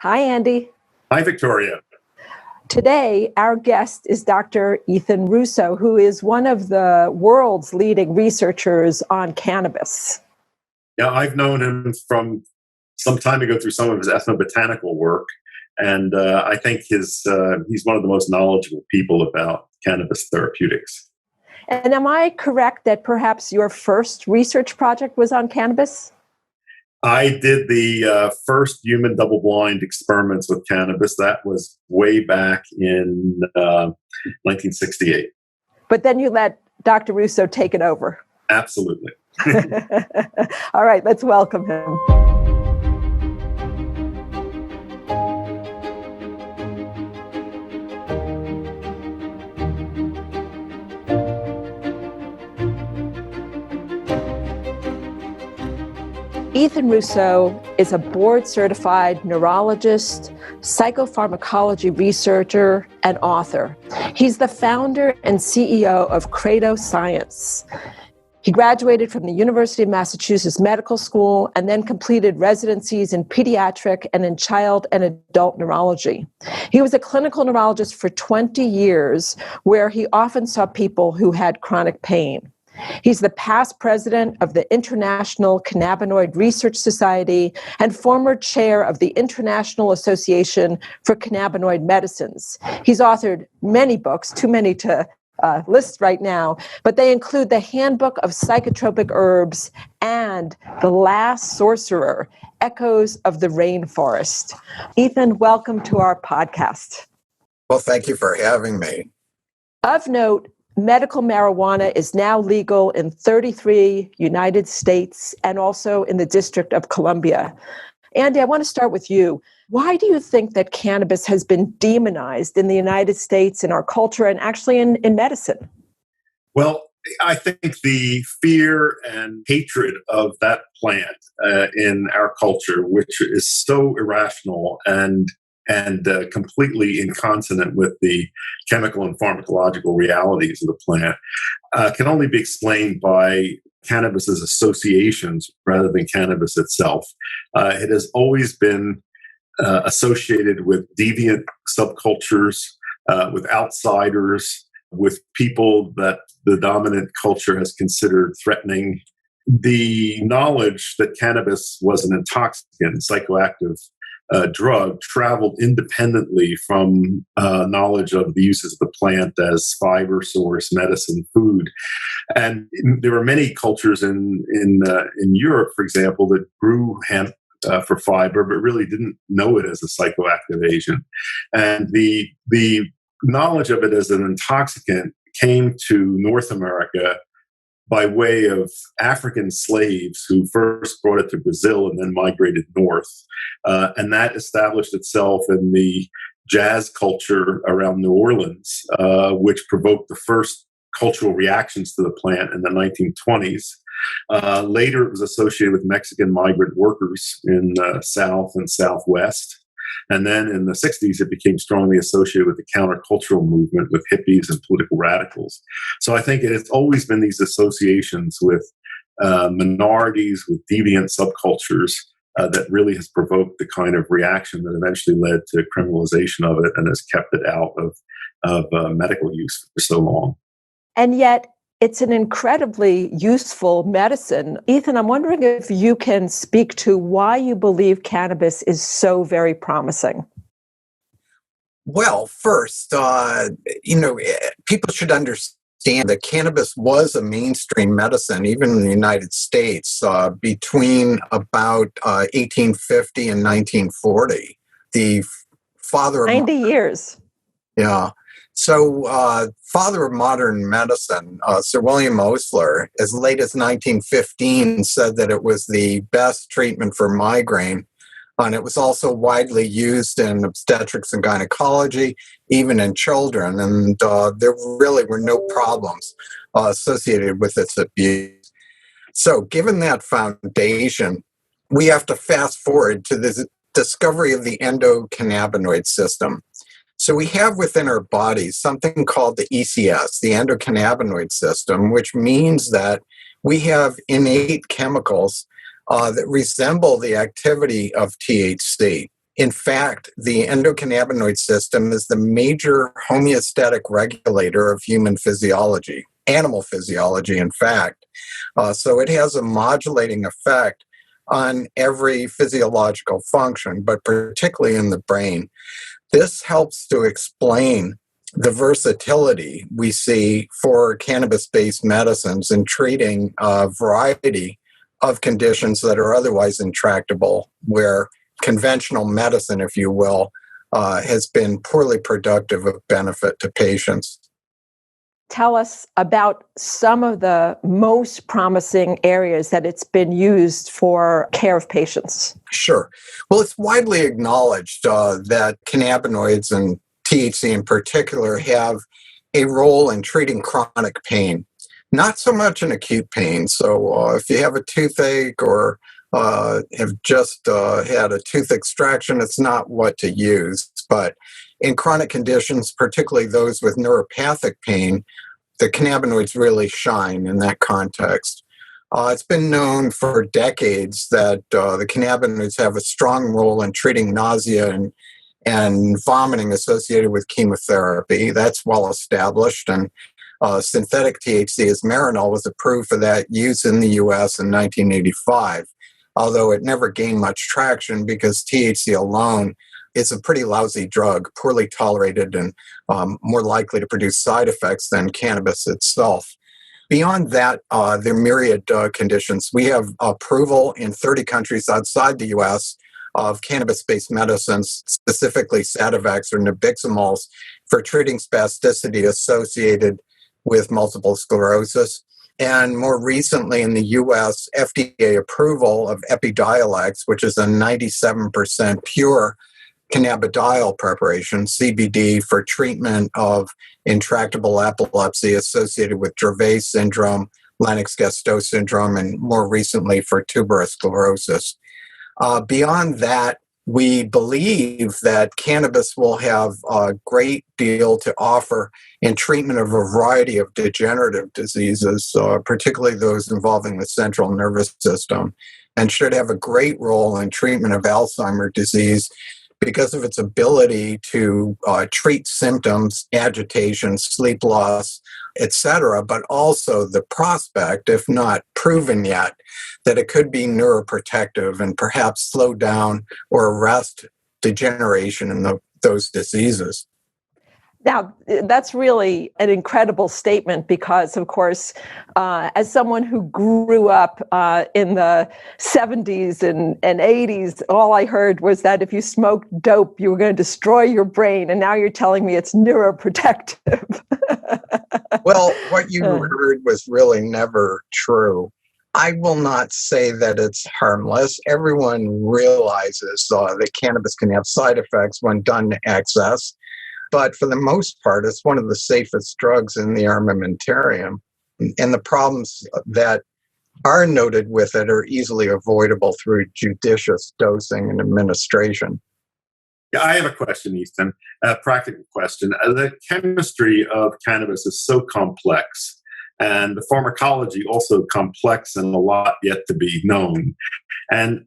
Hi, Andy. Hi, Victoria. Today, our guest is Dr. Ethan Russo, who is one of the world's leading researchers on cannabis. Yeah, I've known him from some time ago through some of his ethnobotanical work, and I think he's one of the most knowledgeable people about cannabis therapeutics. And am I correct that perhaps your first research project was on cannabis? I did the first human double-blind experiments with cannabis. That was way back in 1968. But then you let Dr. Russo take it over. Absolutely. All right, let's welcome him. Ethan Russo is a board-certified neurologist, psychopharmacology researcher, and author. He's the founder and CEO of Credo Science. He graduated from the University of Massachusetts Medical School and then completed residencies in pediatric and in child and adult neurology. He was a clinical neurologist for 20 years, where he often saw people who had chronic pain. He's the past president of the International Cannabinoid Research Society and former chair of the International Association for Cannabinoid Medicines. He's authored many books, too many to list right now, but they include The Handbook of Psychotropic Herbs and The Last Sorcerer, Echoes of the Rainforest. Ethan, welcome to our podcast. Well, thank you for having me. Of note, medical marijuana is now legal in 33 United States and also in the District of Columbia. Andy, I want to start with you. Why do you think that cannabis has been demonized in the United States, in our culture, and actually in medicine? Well, I think the fear and hatred of that plant in our culture, which is so irrational and completely inconsonant with the chemical and pharmacological realities of the plant, can only be explained by cannabis's associations rather than cannabis itself. It has always been associated with deviant subcultures, with outsiders, with people that the dominant culture has considered threatening. The knowledge that cannabis was an intoxicant, psychoactive drug traveled independently from knowledge of the uses of the plant as fiber source, medicine, food. And there were many cultures in Europe, for example, that grew hemp for fiber, but really didn't know it as a psychoactive agent. And the knowledge of it as an intoxicant came to North America by way of African slaves who first brought it to Brazil and then migrated north. And that established itself in the jazz culture around New Orleans, which provoked the first cultural reactions to the plant in the 1920s. Later, it was associated with Mexican migrant workers in the South and Southwest. And then in the 60s, it became strongly associated with the countercultural movement with hippies and political radicals. So I think it has always been these associations with minorities, with deviant subcultures that really has provoked the kind of reaction that eventually led to criminalization of it and has kept it out of medical use for so long. And yet, it's an incredibly useful medicine. Ethan, I'm wondering if you can speak to why you believe cannabis is so very promising. Well, first, people should understand that cannabis was a mainstream medicine, even in the United States, between about 1850 and 1940. The father of 90 years. Yeah. So, father of modern medicine, Sir William Osler, as late as 1915, said that it was the best treatment for migraine. And it was also widely used in obstetrics and gynecology, even in children. And there really were no problems associated with its abuse. So, given that foundation, we have to fast forward to the discovery of the endocannabinoid system. So we have within our bodies something called the ECS, the endocannabinoid system, which means that we have innate chemicals that resemble the activity of THC. In fact, the endocannabinoid system is the major homeostatic regulator of human physiology, animal physiology, in fact. So it has a modulating effect on every physiological function, but particularly in the brain. This helps to explain the versatility we see for cannabis-based medicines in treating a variety of conditions that are otherwise intractable, where conventional medicine, if you will, has been poorly productive of benefit to patients. Tell us about some of the most promising areas that it's been used for care of patients. Sure. Well, it's widely acknowledged that cannabinoids and THC in particular have a role in treating chronic pain, not so much in acute pain. So if you have a toothache or have just had a tooth extraction, it's not what to use. But in chronic conditions, particularly those with neuropathic pain, the cannabinoids really shine in that context. It's been known for decades that the cannabinoids have a strong role in treating nausea and vomiting associated with chemotherapy. That's well established. And synthetic THC, as Marinol, was approved for that use in the US in 1985, although it never gained much traction because THC alone is a pretty lousy drug, poorly tolerated and more likely to produce side effects than cannabis itself. Beyond that, there are myriad conditions. We have approval in 30 countries outside the U.S. of cannabis-based medicines, specifically Sativex or nabiximols, for treating spasticity associated with multiple sclerosis. And more recently in the U.S., FDA approval of Epidiolex, which is a 97% pure cannabidiol preparation, CBD, for treatment of intractable epilepsy associated with Dravet syndrome, Lennox-Gastaut syndrome, and more recently for tuberous sclerosis. Beyond that, we believe that cannabis will have a great deal to offer in treatment of a variety of degenerative diseases, particularly those involving the central nervous system, and should have a great role in treatment of Alzheimer's disease because of its ability to treat symptoms, agitation, sleep loss, etc., but also the prospect, if not proven yet, that it could be neuroprotective and perhaps slow down or arrest degeneration in those diseases. Now, that's really an incredible statement because, of course, as someone who grew up in the 70s and 80s, all I heard was that if you smoked dope, you were going to destroy your brain. And now you're telling me it's neuroprotective. Well, what you heard was really never true. I will not say that it's harmless. Everyone realizes that cannabis can have side effects when done to excess. But for the most part, it's one of the safest drugs in the armamentarium. And the problems that are noted with it are easily avoidable through judicious dosing and administration. Yeah, I have a question, Ethan, a practical question. The chemistry of cannabis is so complex, and the pharmacology also complex and a lot yet to be known. And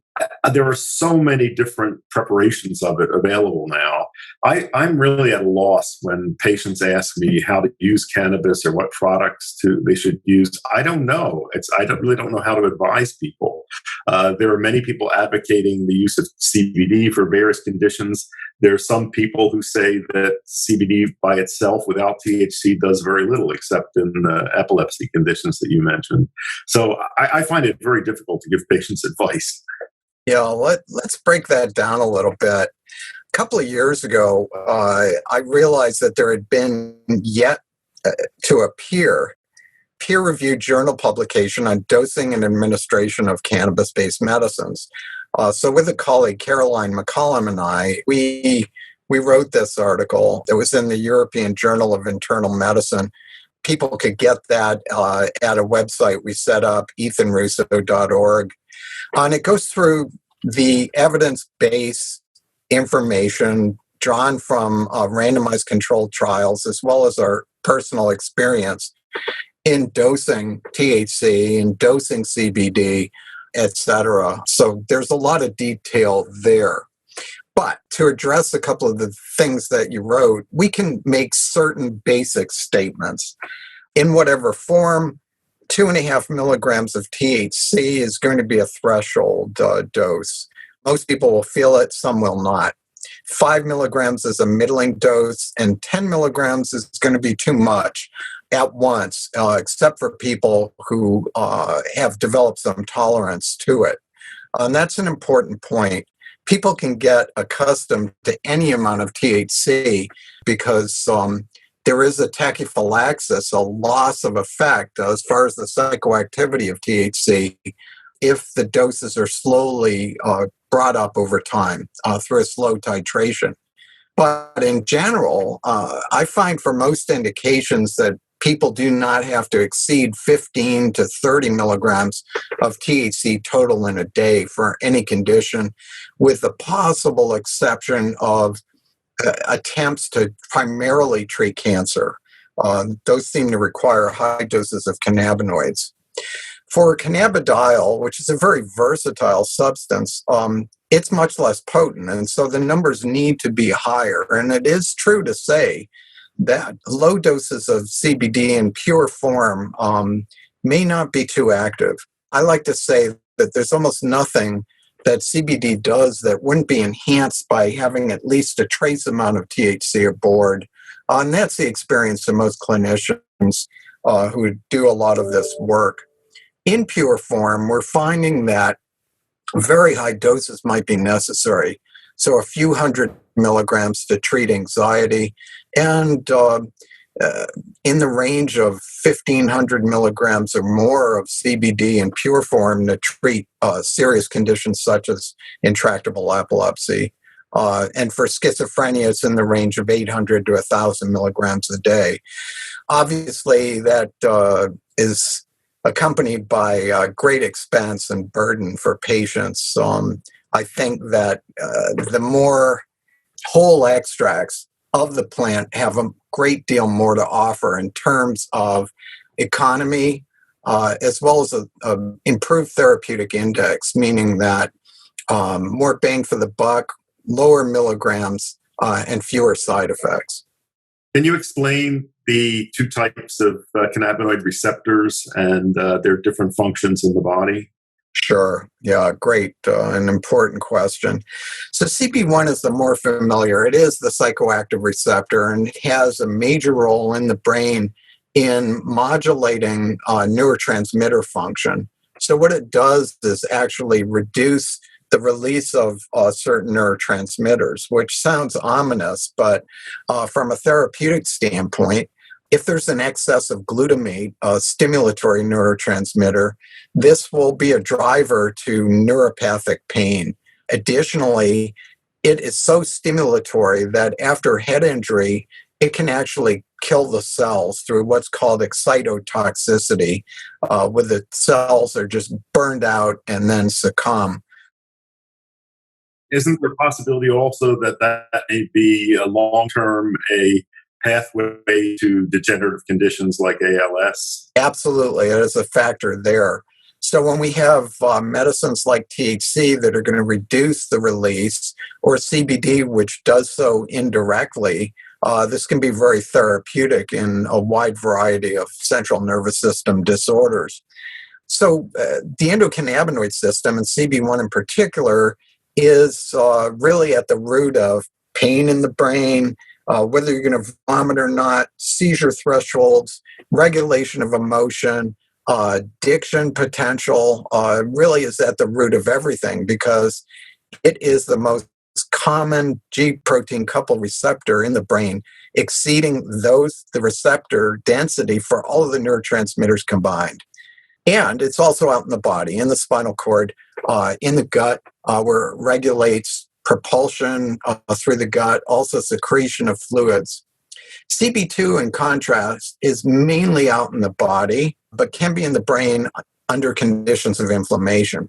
there are so many different preparations of it available now. I'm really at a loss when patients ask me how to use cannabis or what products they should use. I don't know. I really don't know how to advise people. There are many people advocating the use of CBD for various conditions. There are some people who say that CBD by itself without THC does very little except in epilepsy conditions that you mentioned. So I find it very difficult to give patients advice. Yeah, let's break that down a little bit. A couple of years ago, I realized that there had been yet to appear peer-reviewed journal publication on dosing and administration of cannabis-based medicines. So with a colleague, Caroline McCollum, and I, we wrote this article. It was in the European Journal of Internal Medicine. People could get that at a website we set up, ethanrusso.org. And it goes through the evidence-based information drawn from randomized controlled trials, as well as our personal experience in dosing THC and dosing CBD, etc. So there's a lot of detail there. But to address a couple of the things that you wrote, we can make certain basic statements. In whatever form, 2.5 milligrams of THC is going to be a threshold dose. Most people will feel it, some will not. 5 milligrams is a middling dose, and 10 milligrams is going to be too much at once, except for people who have developed some tolerance to it. And that's an important point. People can get accustomed to any amount of THC because there is a tachyphylaxis, a loss of effect as far as the psychoactivity of THC if the doses are slowly brought up over time through a slow titration. But in general, I find for most indications that people do not have to exceed 15 to 30 milligrams of THC total in a day for any condition, with the possible exception of attempts to primarily treat cancer. Those seem to require high doses of cannabinoids. For cannabidiol, which is a very versatile substance, it's much less potent, and so the numbers need to be higher. And it is true to say that low doses of CBD in pure form may not be too active. I like to say that there's almost nothing that CBD does that wouldn't be enhanced by having at least a trace amount of THC aboard. And that's the experience of most clinicians who do a lot of this work. In pure form, we're finding that very high doses might be necessary. So a few hundred milligrams to treat anxiety, and in the range of 1,500 milligrams or more of CBD in pure form to treat serious conditions such as intractable epilepsy. And for schizophrenia, it's in the range of 800 to 1,000 milligrams a day. Obviously, that is accompanied by great expense and burden for patients. I think that the more whole extracts of the plant have a great deal more to offer in terms of economy, as well as an improved therapeutic index, meaning that more bang for the buck, lower milligrams, and fewer side effects. Can you explain the two types of cannabinoid receptors and their different functions in the body? Sure. Yeah, great. An important question. So CB1 is the more familiar. It is the psychoactive receptor, and it has a major role in the brain in modulating neurotransmitter function. So what it does is actually reduce the release of certain neurotransmitters, which sounds ominous, but from a therapeutic standpoint, if there's an excess of glutamate, a stimulatory neurotransmitter, this will be a driver to neuropathic pain. Additionally, it is so stimulatory that after head injury, it can actually kill the cells through what's called excitotoxicity, where the cells are just burned out and then succumb. Isn't there a possibility also that that may be a long-term pathway to degenerative conditions like ALS? Absolutely, it is a factor there. So when we have medicines like THC that are going to reduce the release, or CBD, which does so indirectly, this can be very therapeutic in a wide variety of central nervous system disorders. So the endocannabinoid system, and CB1 in particular, is really at the root of pain in the brain, whether you're going to vomit or not, seizure thresholds, regulation of emotion, addiction potential, really is at the root of everything because it is the most common G protein coupled receptor in the brain, exceeding the receptor density for all of the neurotransmitters combined. And it's also out in the body, in the spinal cord, in the gut, where it regulates propulsion through the gut, also secretion of fluids. CB2, in contrast, is mainly out in the body, but can be in the brain under conditions of inflammation.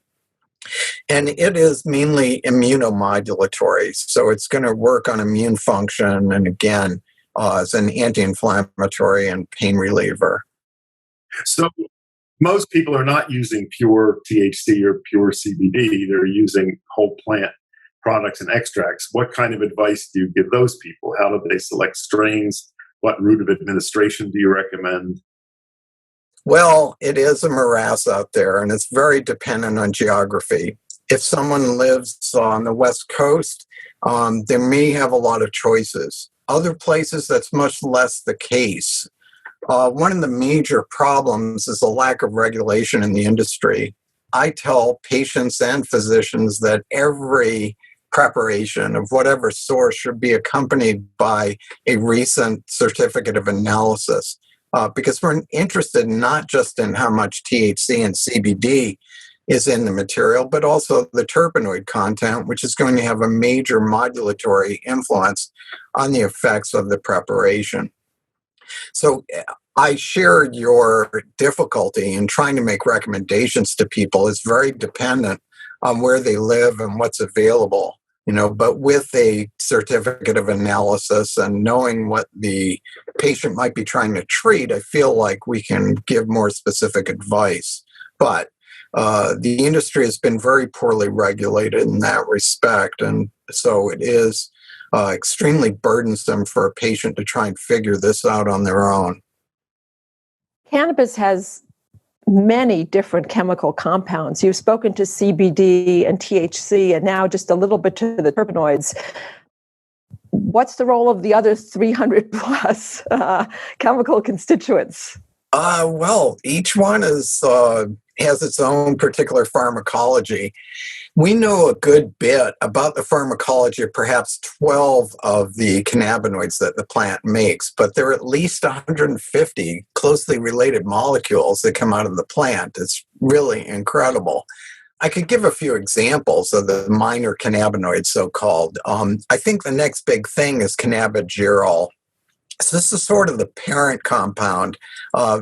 And it is mainly immunomodulatory, so it's going to work on immune function, and again, as an anti-inflammatory and pain reliever. So most people are not using pure THC or pure CBD. They're using whole plant products and extracts, what kind of advice do you give those people? How do they select strains? What route of administration do you recommend? Well, it is a morass out there, and it's very dependent on geography. If someone lives on the West Coast, they may have a lot of choices. Other places, that's much less the case. One of the major problems is the lack of regulation in the industry. I tell patients and physicians that every preparation of whatever source should be accompanied by a recent certificate of analysis, because we're interested not just in how much THC and CBD is in the material, but also the terpenoid content, which is going to have a major modulatory influence on the effects of the preparation. So I share your difficulty in trying to make recommendations to people. It's very dependent on where they live and what's available, but with a certificate of analysis and knowing what the patient might be trying to treat, I feel like we can give more specific advice. But the industry has been very poorly regulated in that respect, and so it is extremely burdensome for a patient to try and figure this out on their own. Cannabis has many different chemical compounds. You've spoken to CBD and THC, and now just a little bit to the terpenoids. What's the role of the other 300 plus chemical constituents? Well, each one has its own particular pharmacology. We know a good bit about the pharmacology of perhaps 12 of the cannabinoids that the plant makes, but there are at least 150 closely related molecules that come out of the plant. It's really incredible. I could give a few examples of the minor cannabinoids, so-called. I think the next big thing is cannabigerol. So this is sort of the parent compound.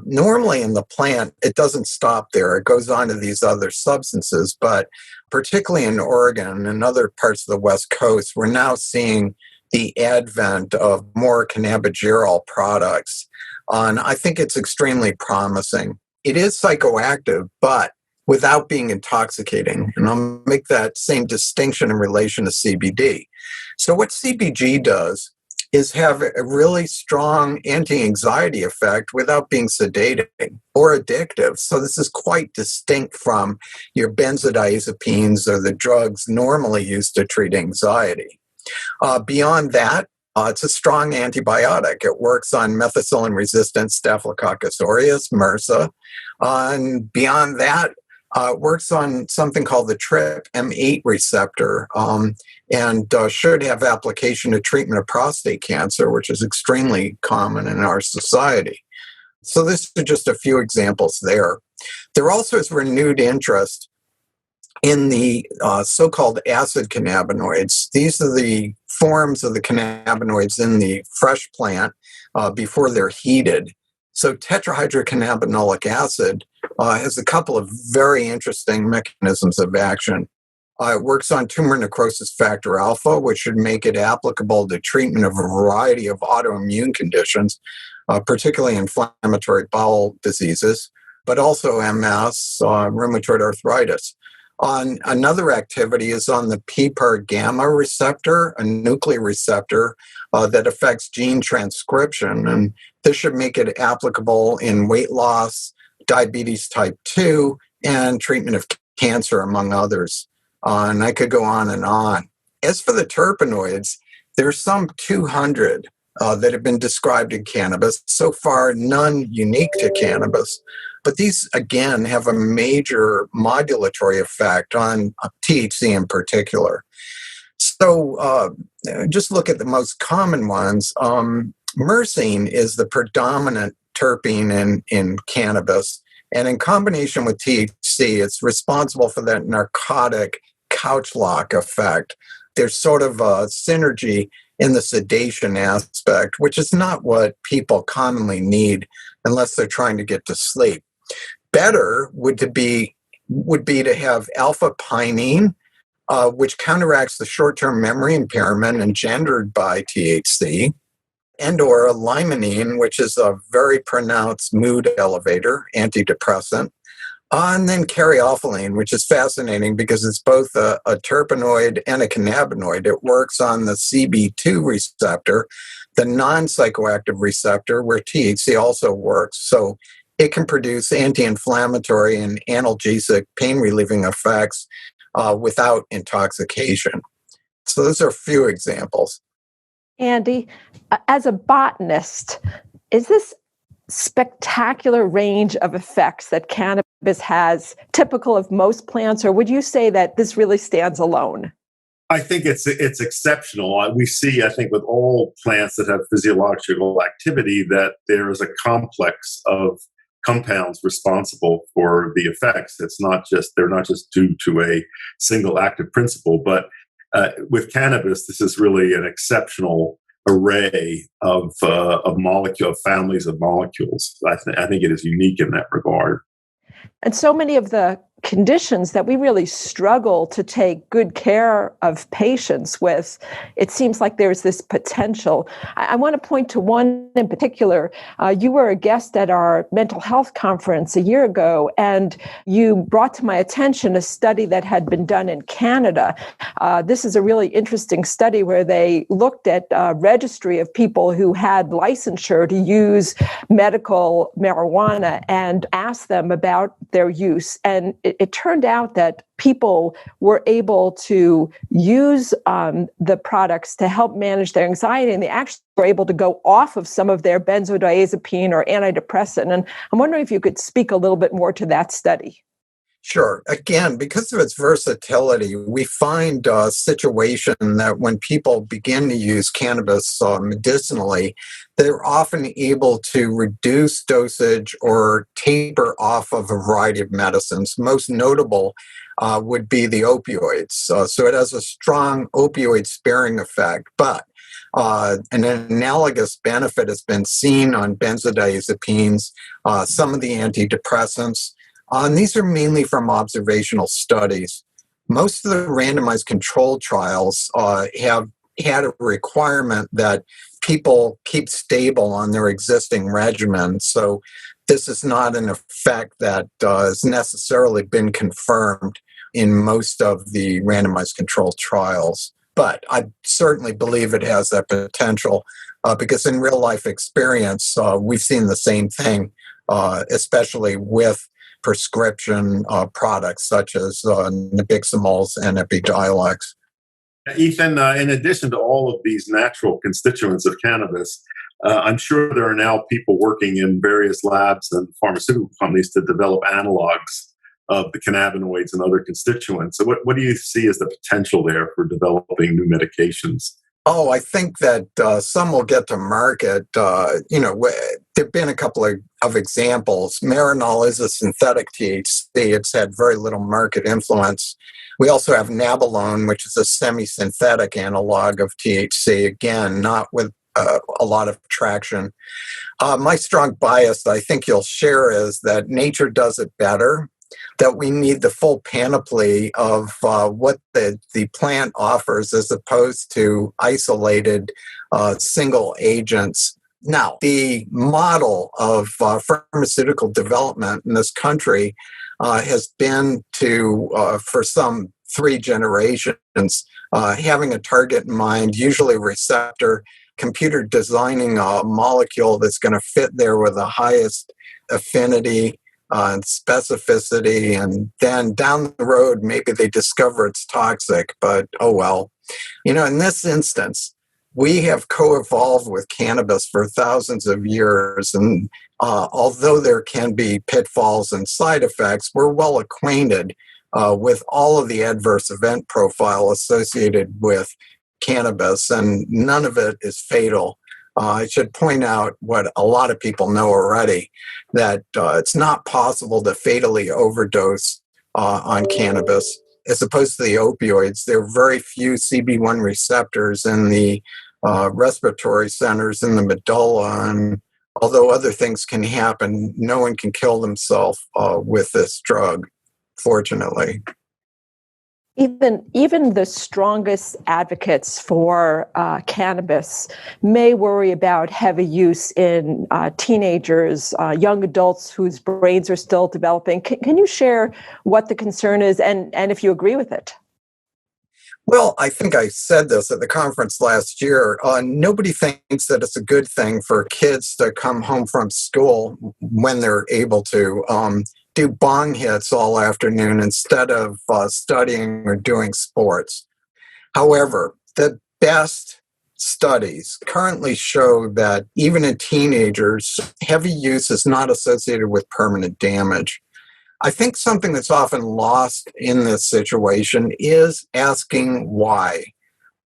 Normally in the plant, it doesn't stop there. It goes on to these other substances, but particularly in Oregon and other parts of the West Coast, we're now seeing the advent of more cannabigerol products. And I think it's extremely promising. It is psychoactive, but without being intoxicating. And I'll make that same distinction in relation to CBD. So what CBG does is have a really strong anti-anxiety effect without being sedating or addictive. So this is quite distinct from your benzodiazepines or the drugs normally used to treat anxiety. Beyond that, it's a strong antibiotic. It works on methicillin-resistant Staphylococcus aureus, MRSA. And beyond that, it works on something called the TRPM8 receptor, and should have application to treatment of prostate cancer, which is extremely common in our society. So this is just a few examples there. There also is renewed interest in the so-called acid cannabinoids. These are the forms of the cannabinoids in the fresh plant before they're heated. So tetrahydrocannabinolic acid has a couple of very interesting mechanisms of action. It works on tumor necrosis factor alpha, which should make it applicable to treatment of a variety of autoimmune conditions, particularly inflammatory bowel diseases, but also MS, rheumatoid arthritis. Another activity is on the PPAR gamma receptor, a nuclear receptor that affects gene transcription. And this should make it applicable in weight loss, diabetes type 2, and treatment of cancer, among others. And I could go on and on. As for the terpenoids, there's some 200 that have been described in cannabis. So far, none unique to cannabis. But these, again, have a major modulatory effect on THC in particular. So just look at the most common ones. Myrcene is the predominant terpene in cannabis. And in combination with THC, it's responsible for that narcotic couch lock effect. There's sort of a synergy in the sedation aspect, which is not what people commonly need unless they're trying to get to sleep. Better would be to have alpha-pinene, which counteracts the short-term memory impairment engendered by THC, and or limonene, which is a very pronounced mood elevator, antidepressant. And then caryophyllene, which is fascinating because it's both a terpenoid and a cannabinoid. It works on the CB2 receptor, the non-psychoactive receptor, where THC also works. So it can produce anti-inflammatory and analgesic pain-relieving effects without intoxication. So those are a few examples. Andy, as a botanist, is this spectacular range of effects that cannabis has typical of most plants, or would you say that this really stands alone? I think it's exceptional. We see, I think, with all plants that have physiological activity, that there is a complex of compounds responsible for the effects. They're not just due to a single active principle, but with cannabis, this is really an exceptional array of families of molecules. I think it is unique in that regard. And so many of the conditions that we really struggle to take good care of patients with, it seems like there's this potential. I want to point to one in particular. You were a guest at our mental health conference a year ago, and you brought to my attention a study that had been done in Canada. This is a really interesting study where they looked at a registry of people who had licensure to use medical marijuana and asked them about their use. And it turned out that people were able to use the products to help manage their anxiety, and they actually were able to go off of some of their benzodiazepine or antidepressant. And I'm wondering if you could speak a little bit more to that study. Sure. Again, because of its versatility, we find a situation that when people begin to use cannabis medicinally, they're often able to reduce dosage or taper off of a variety of medicines. Most notable would be the opioids. So it has a strong opioid sparing effect, but an analogous benefit has been seen on benzodiazepines, some of the antidepressants. And these are mainly from observational studies. Most of the randomized controlled trials have had a requirement that people keep stable on their existing regimen. So this is not an effect that has necessarily been confirmed in most of the randomized controlled trials. But I certainly believe it has that potential because in real life experience, we've seen the same thing, especially with prescription products such as nabiximols and Epidiolex. Ethan, in addition to all of these natural constituents of cannabis, I'm sure there are now people working in various labs and pharmaceutical companies to develop analogs of the cannabinoids and other constituents. So what do you see as the potential there for developing new medications? Oh, I think that some will get to market. There have been a couple of examples. Marinol is a synthetic THC. It's had very little market influence. We also have Nabilone, which is a semi-synthetic analog of THC, again, not with a lot of traction. My strong bias, I think you'll share, is that nature does it better, that we need the full panoply of what the plant offers as opposed to isolated single agents. Now, the model of pharmaceutical development in this country has been to, for some 3 generations, having a target in mind, usually a receptor, computer designing a molecule that's going to fit there with the highest affinity and specificity, and then down the road, maybe they discover it's toxic, but oh well. In this instance, we have co-evolved with cannabis for thousands of years, and although there can be pitfalls and side effects, we're well acquainted with all of the adverse event profile associated with cannabis, and none of it is fatal. I should point out what a lot of people know already, that it's not possible to fatally overdose on cannabis. As opposed to the opioids, there are very few CB1 receptors in the respiratory centers in the medulla, and although other things can happen, no one can kill themselves with this drug, fortunately. Even the strongest advocates for cannabis may worry about heavy use in teenagers, young adults whose brains are still developing. Can you share what the concern is and if you agree with it? Well, I think I said this at the conference last year. Nobody thinks that it's a good thing for kids to come home from school when they're able to do bong hits all afternoon instead of studying or doing sports. However, the best studies currently show that even in teenagers, heavy use is not associated with permanent damage. I think something that's often lost in this situation is asking why.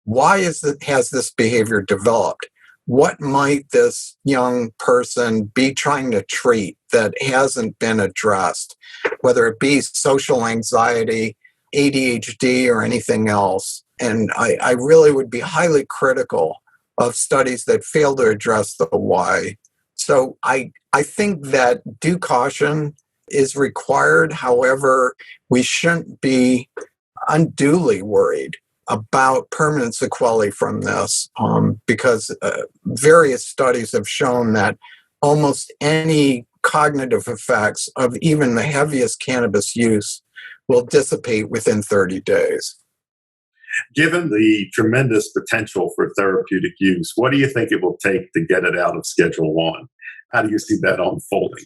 Why has this behavior developed? What might this young person be trying to treat that hasn't been addressed, whether it be social anxiety, ADHD, or anything else? And I really would be highly critical of studies that fail to address the why. So I think that due caution is required. However, we shouldn't be unduly worried about permanent sequelae from this because various studies have shown that almost any cognitive effects of even the heaviest cannabis use will dissipate within 30 days. Given the tremendous potential for therapeutic use, what do you think it will take to get it out of Schedule 1? How do you see that unfolding?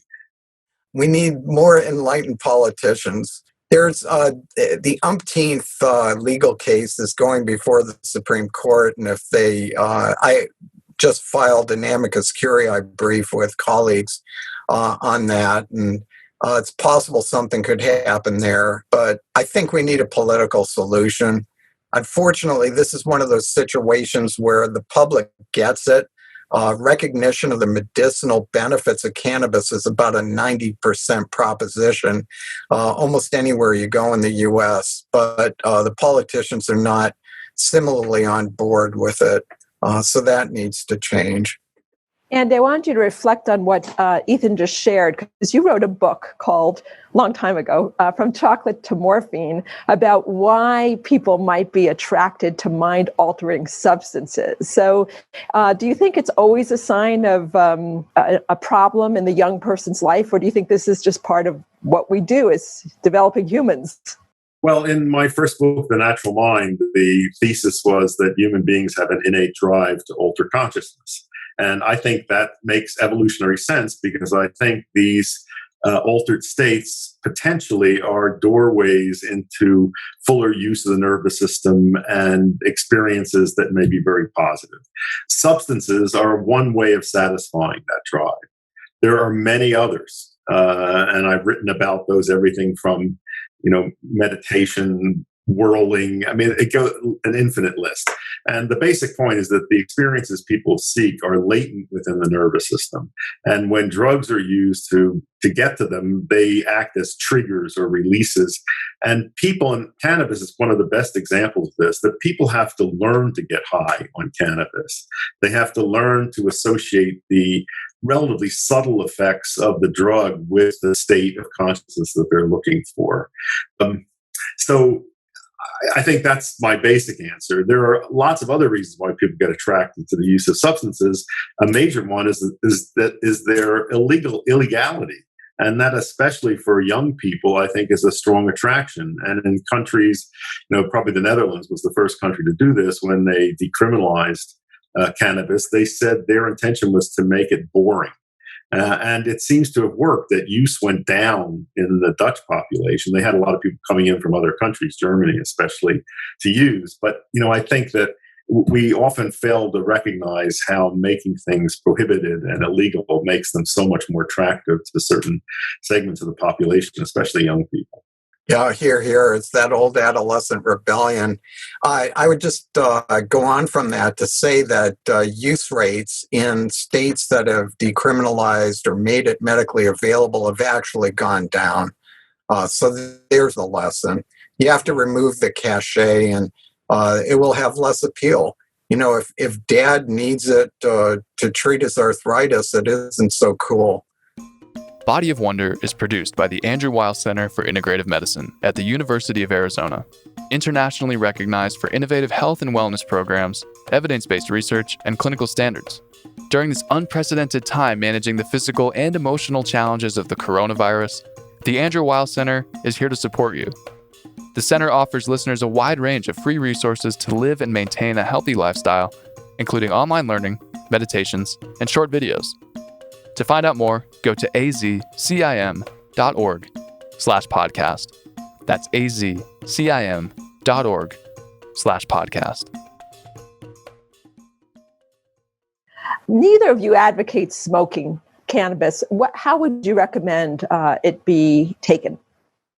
We need more enlightened politicians. There's the umpteenth legal case is going before the Supreme Court, and if I just filed an amicus curiae brief with colleagues on that, and it's possible something could happen there, but I think we need a political solution. Unfortunately, this is one of those situations where the public gets it. Recognition of the medicinal benefits of cannabis is about a 90% proposition almost anywhere you go in the U.S., but the politicians are not similarly on board with it. So that needs to change. And I want you to reflect on what Ethan just shared, because you wrote a book called, long time ago, From Chocolate to Morphine, about why people might be attracted to mind-altering substances. So do you think it's always a sign of a problem in the young person's life, or do you think this is just part of what we do as developing humans? Well, in my first book, The Natural Mind, the thesis was that human beings have an innate drive to alter consciousness. And I think that makes evolutionary sense because I think these altered states potentially are doorways into fuller use of the nervous system and experiences that may be very positive. Substances are one way of satisfying that drive. There are many others, and I've written about those, everything from meditation, whirling. I mean, it goes an infinite list. And the basic point is that the experiences people seek are latent within the nervous system. And when drugs are used to get to them, they act as triggers or releases. And people, and cannabis is one of the best examples of this, that people have to learn to get high on cannabis. They have to learn to associate the relatively subtle effects of the drug with the state of consciousness that they're looking for. So I think that's my basic answer. There are lots of other reasons why people get attracted to the use of substances. A major one is their illegality. And that, especially for young people, I think is a strong attraction. And in countries, probably the Netherlands was the first country to do this when they decriminalized cannabis. They said their intention was to make it boring. And it seems to have worked, that use went down in the Dutch population. They had a lot of people coming in from other countries, Germany especially, to use. But, I think that we often fail to recognize how making things prohibited and illegal makes them so much more attractive to certain segments of the population, especially young people. Yeah, here. It's that old adolescent rebellion. I would just go on from that to say that use rates in states that have decriminalized or made it medically available have actually gone down. So there's the lesson. You have to remove the cachet and it will have less appeal. If dad needs it to treat his arthritis, it isn't so cool. Body of Wonder is produced by the Andrew Weil Center for Integrative Medicine at the University of Arizona. internationally recognized for innovative health and wellness programs, evidence-based research, and clinical standards. During this unprecedented time managing the physical and emotional challenges of the coronavirus, the Andrew Weil Center is here to support you. The center offers listeners a wide range of free resources to live and maintain a healthy lifestyle, including online learning, meditations, and short videos. To find out more, go to azcim.org/podcast. That's azcim.org/podcast. Neither of you advocate smoking cannabis. How would you recommend it be taken?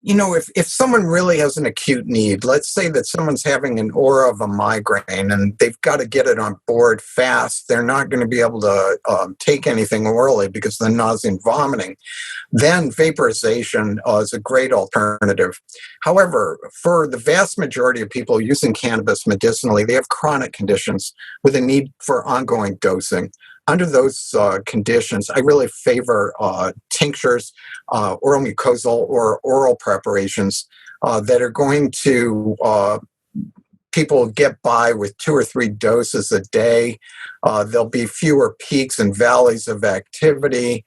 You know, if someone really has an acute need, let's say that someone's having an aura of a migraine and they've got to get it on board fast, they're not going to be able to take anything orally because of the nausea and vomiting, then vaporization is a great alternative. However, for the vast majority of people using cannabis medicinally, they have chronic conditions with a need for ongoing dosing. Under those conditions, I really favor tinctures, oral mucosal or oral preparations that are going to people get by with 2 or 3 doses a day. There'll be fewer peaks and valleys of activity,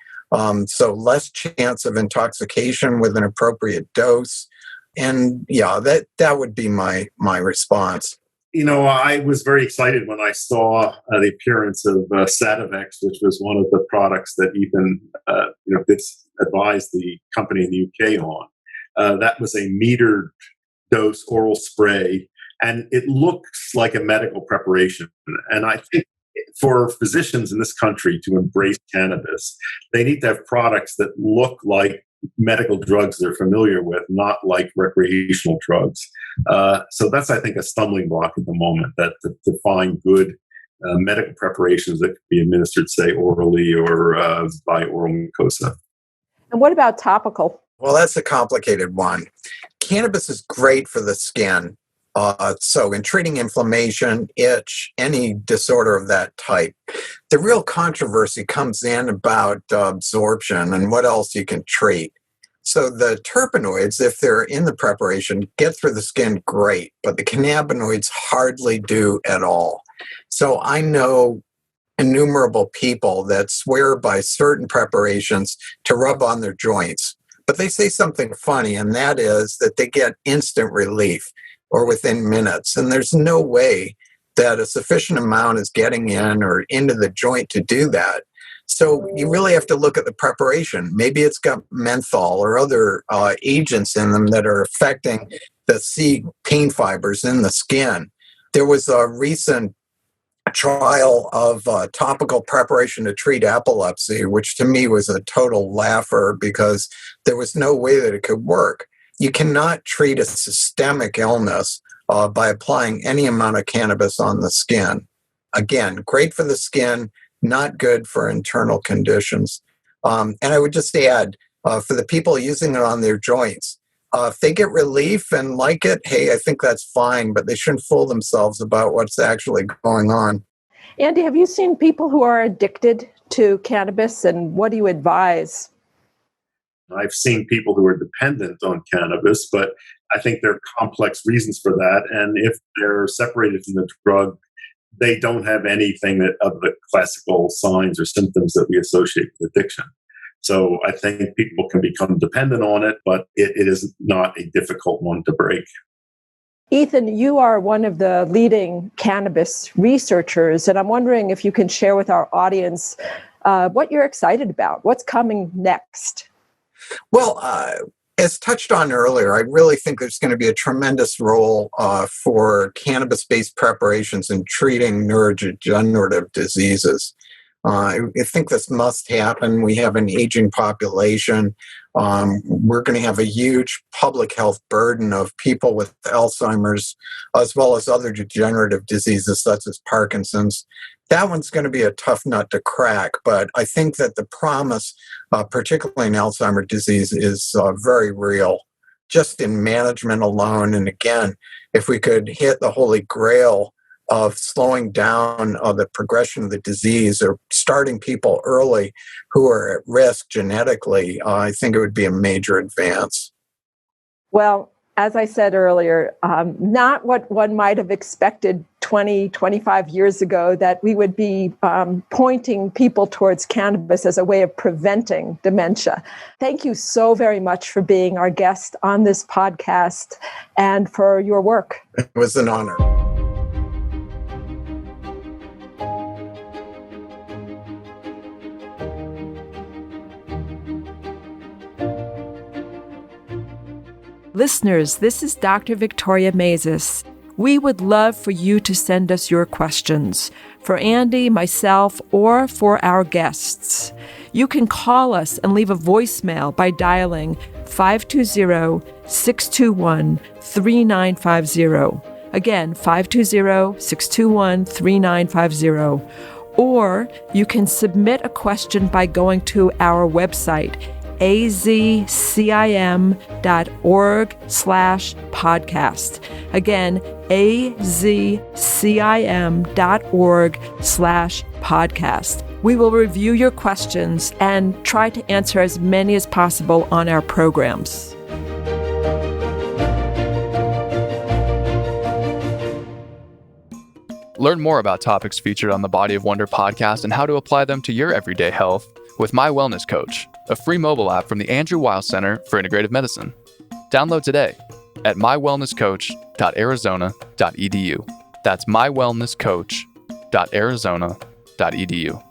so less chance of intoxication with an appropriate dose. And yeah, that would be my response. You know, I was very excited when I saw the appearance of Sativex, which was one of the products that Ethan, advised the company in the UK on. That was a metered dose oral spray, and it looks like a medical preparation. And I think for physicians in this country to embrace cannabis, they need to have products that look like medical drugs they're familiar with, not like recreational drugs. So that's, I think, a stumbling block at the moment, that to find good medical preparations that could be administered, say, orally or by oral mucosa. And what about topical? Well, that's a complicated one. Cannabis is great for the skin. So in treating inflammation, itch, any disorder of that type. The real controversy comes in about absorption and what else you can treat. So the terpenoids, if they're in the preparation, get through the skin great, but the cannabinoids hardly do at all. So I know innumerable people that swear by certain preparations to rub on their joints, but they say something funny, and that is that they get instant relief or within minutes. And there's no way that a sufficient amount is getting in or into the joint to do that. So you really have to look at the preparation. Maybe it's got menthol or other agents in them that are affecting the C pain fibers in the skin. There was a recent trial of topical preparation to treat epilepsy, which to me was a total laugher because there was no way that it could work. You cannot treat a systemic illness by applying any amount of cannabis on the skin. Again, great for the skin, not good for internal conditions. And I would just add, for the people using it on their joints, if they get relief and like it, hey, I think that's fine, but they shouldn't fool themselves about what's actually going on. Andy, have you seen people who are addicted to cannabis, and what do you advise? I've seen people who are dependent on cannabis, but I think there are complex reasons for that. And if they're separated from the drug, they don't have anything of the classical signs or symptoms that we associate with addiction. So I think people can become dependent on it, but it is not a difficult one to break. Ethan, you are one of the leading cannabis researchers, and I'm wondering if you can share with our audience what you're excited about. What's coming next? Well, as touched on earlier, I really think there's going to be a tremendous role for cannabis-based preparations in treating neurodegenerative diseases. I think this must happen. We have an aging population. We're going to have a huge public health burden of people with Alzheimer's, as well as other degenerative diseases such as Parkinson's. That one's going to be a tough nut to crack, but I think that the promise, particularly in Alzheimer's disease, is very real, just in management alone. And again, if we could hit the holy grail of slowing down the progression of the disease or starting people early who are at risk genetically, I think it would be a major advance. Well, as I said earlier, not what one might have expected 20, 25 years ago, that we would be pointing people towards cannabis as a way of preventing dementia. Thank you so very much for being our guest on this podcast and for your work. It was an honor. Listeners, this is Dr. Victoria Mazes. We would love for you to send us your questions for Andy, myself, or for our guests. You can call us and leave a voicemail by dialing 520-621-3950. Again, 520-621-3950. Or you can submit a question by going to our website, azcim.org/podcast. Again, azcim.org/podcast. We will review your questions and try to answer as many as possible on our programs. Learn more about topics featured on the Body of Wonder podcast and how to apply them to your everyday health with My Wellness Coach, a free mobile app from the Andrew Weil Center for Integrative Medicine. Download today at mywellnesscoach.arizona.edu. That's mywellnesscoach.arizona.edu.